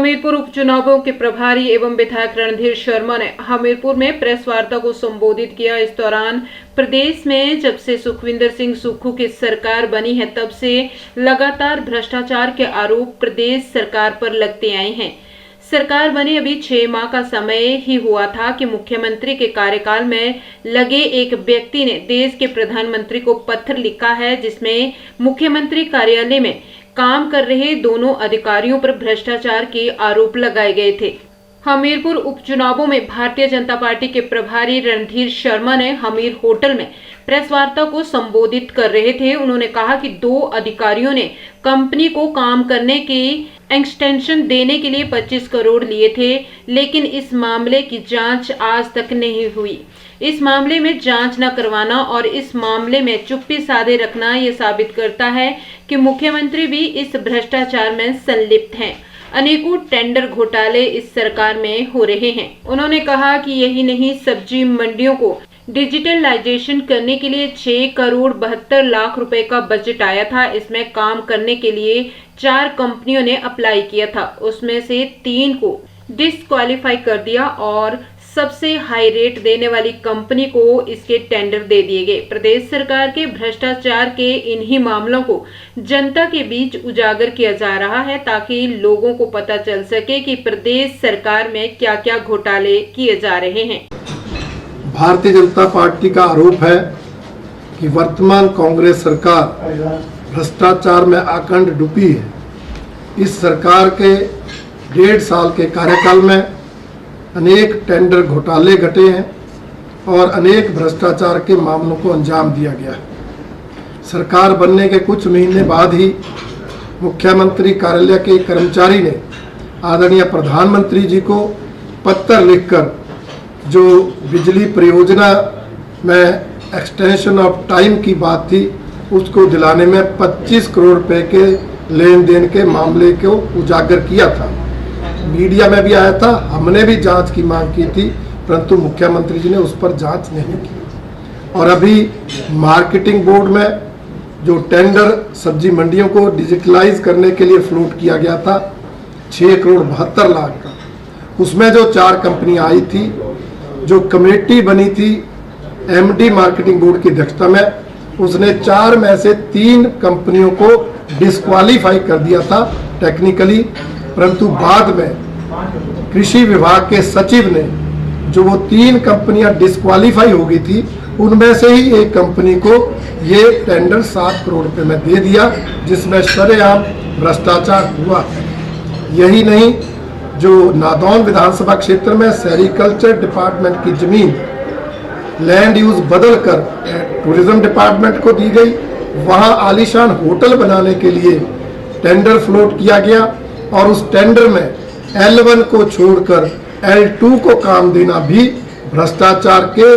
हमीरपुर उपचुनावों के प्रभारी एवं विधायक रणधीर शर्मा ने हमीरपुर में प्रेस वार्ता को संबोधित किया। इस दौरान प्रदेश में जब से सुखविंदर सिंह सुक्खू की सरकार बनी है तब से लगातार भ्रष्टाचार के आरोप प्रदेश सरकार पर लगते आए हैं। सरकार बने अभी 6 माह का समय ही हुआ था कि मुख्यमंत्री के कार्यकाल में लगे एक व्यक्ति ने देश के प्रधानमंत्री को पत्र लिखा है, जिसमें मुख्यमंत्री कार्यालय में काम कर रहे दोनों अधिकारियों पर भ्रष्टाचार के आरोप लगाए गए थे। हमीरपुर उपचुनावों में भारतीय जनता पार्टी के प्रभारी रणधीर शर्मा ने हमीर होटल में प्रेस वार्ता को संबोधित कर रहे थे। उन्होंने कहा कि 2 अधिकारियों ने कंपनी को काम करने की एक्सटेंशन देने के लिए 25 करोड़ लिए थे, लेकिन इस मामले की जांच आज तक नहीं हुई। इस मामले में जांच न करवाना और इस मामले में चुप्पी साधे रखना ये साबित करता है कि मुख्यमंत्री भी इस भ्रष्टाचार में संलिप्त हैं। अनेकों टेंडर घोटाले इस सरकार में हो रहे हैं। उन्होंने कहा कि यही नहीं, सब्जी मंडियों को डिजिटलाइजेशन करने के लिए 6 करोड़ 72 लाख रुपए का बजट आया था। इसमें काम करने के लिए 4 कंपनियों ने अप्लाई किया था, उसमें से 3 को डिस्क्वालीफाई कर दिया और सबसे हाई रेट देने वाली कंपनी को इसके टेंडर दे दिए गए। प्रदेश सरकार के भ्रष्टाचार के इन्हीं मामलों को जनता के बीच उजागर किया जा रहा है ताकि लोगों को पता चल सके कि प्रदेश सरकार में क्या क्या घोटाले किए जा रहे हैं। भारतीय जनता पार्टी का आरोप है कि वर्तमान कांग्रेस सरकार भ्रष्टाचार में अखंड डूबी है। इस सरकार के 1.5 साल के कार्यकाल में अनेक टेंडर घोटाले घटे हैं और अनेक भ्रष्टाचार के मामलों को अंजाम दिया गया है। सरकार बनने के कुछ महीने बाद ही मुख्यमंत्री कार्यालय के कर्मचारी ने आदरणीय प्रधानमंत्री जी को पत्र लिखकर जो बिजली परियोजना में एक्सटेंशन ऑफ टाइम की बात थी उसको दिलाने में 25 करोड़ रुपए के लेन देन के मामले को उजागर किया था। मीडिया में भी आया था, हमने भी जांच की मांग की थी, परंतु मुख्यमंत्री जी ने उस पर जांच नहीं की। और अभी मार्केटिंग बोर्ड में जो टेंडर सब्जी मंडियों को डिजिटलाइज करने के लिए फ्लोट किया गया था 6 करोड़ 72 लाख का, उसमें जो 4 कंपनियां आई थी, जो कमेटी बनी थी एमडी मार्केटिंग बोर्ड की अध्यक्षता में, उसने 4 में से 3 कंपनियों को डिस्क्वालीफाई कर दिया था टेक्निकली, परंतु बाद में कृषि विभाग के सचिव ने जो वो 3 कंपनियां डिस्क्वालीफाई हो गई थी उनमें से ही एक कंपनी को ये टेंडर 7 करोड़ रुपए में दे दिया, जिसमें शरेआम भ्रष्टाचार हुआ। यही नहीं, जो नादौन विधानसभा क्षेत्र में सेरिकल्चर डिपार्टमेंट की जमीन लैंड यूज बदल कर टूरिज्म डिपार्टमेंट को दी गई, वहां आलीशान होटल बनाने के लिए टेंडर फ्लोट किया गया और उस टेंडर में L1 को छोड़कर L2 को काम देना भी भ्रष्टाचार के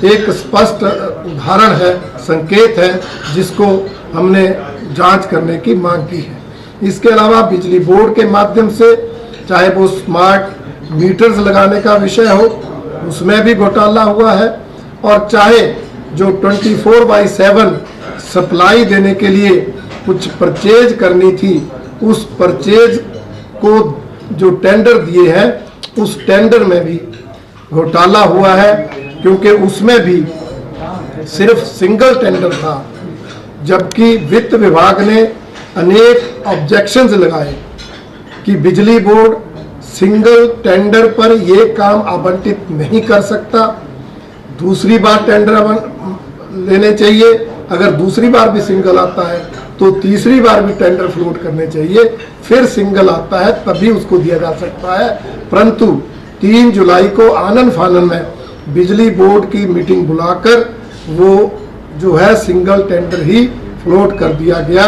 एक स्पष्ट उदाहरण है, संकेत है, जिसको हमने जांच करने की मांग की है। इसके अलावा बिजली बोर्ड के माध्यम से चाहे वो स्मार्ट मीटर्स लगाने का विषय हो, उसमें भी घोटाला हुआ है, और चाहे जो 24/7 सप्लाई देने के लिए कुछ परचेज करनी थी, उस परचेज को जो टेंडर दिए हैं उस टेंडर में भी घोटाला हुआ है, क्योंकि उसमें भी सिर्फ सिंगल टेंडर था, जबकि वित्त विभाग ने अनेक ऑब्जेक्शंस लगाए कि बिजली बोर्ड सिंगल टेंडर पर ये काम आवंटित नहीं कर सकता, दूसरी बार टेंडर लेने चाहिए, अगर दूसरी बार भी सिंगल आता है तो तीसरी बार भी टेंडर फ्लोट करने चाहिए, फिर सिंगल आता है तभी उसको दिया जा सकता है। परंतु 3 जुलाई को आनन फानन में बिजली बोर्ड की मीटिंग बुलाकर वो जो है सिंगल टेंडर ही फ्लोट कर दिया गया,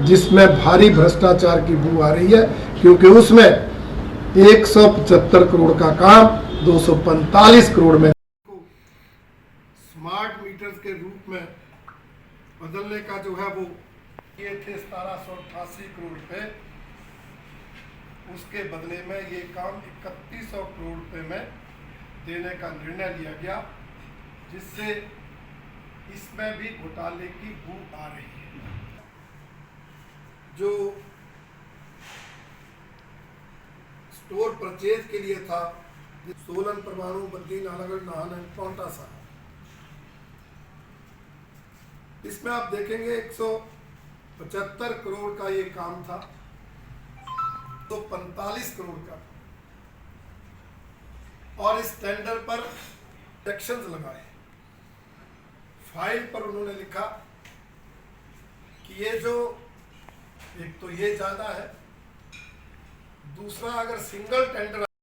जिसमें भारी भ्रष्टाचार की बू आ रही है, क्योंकि उसमें 175 करोड़ का काम 245 करोड़ में स्मार्ट मीटर्स के रूप में बदलने का जो है वो ये थे 1788 करोड़ रुपए, उसके बदले में ये काम 3100 करोड़ रुपए में देने का निर्णय लिया गया, जिससे इसमें भी घोटाले की बू आ रही है। जो परचेज के लिए था, सोलन, परमाणु, बद्दी, नालागढ़, नाहन एंड पांवटा साहिब। इसमें आप देखेंगे 175 करोड़ का ये काम था, तो 45 करोड़ का था। और इस टेंडर पर सेक्शंस लगाए। फाइल पर उन्होंने लिखा कि ये जो एक तो ये ज्यादा है, दूसरा अगर सिंगल टेंडर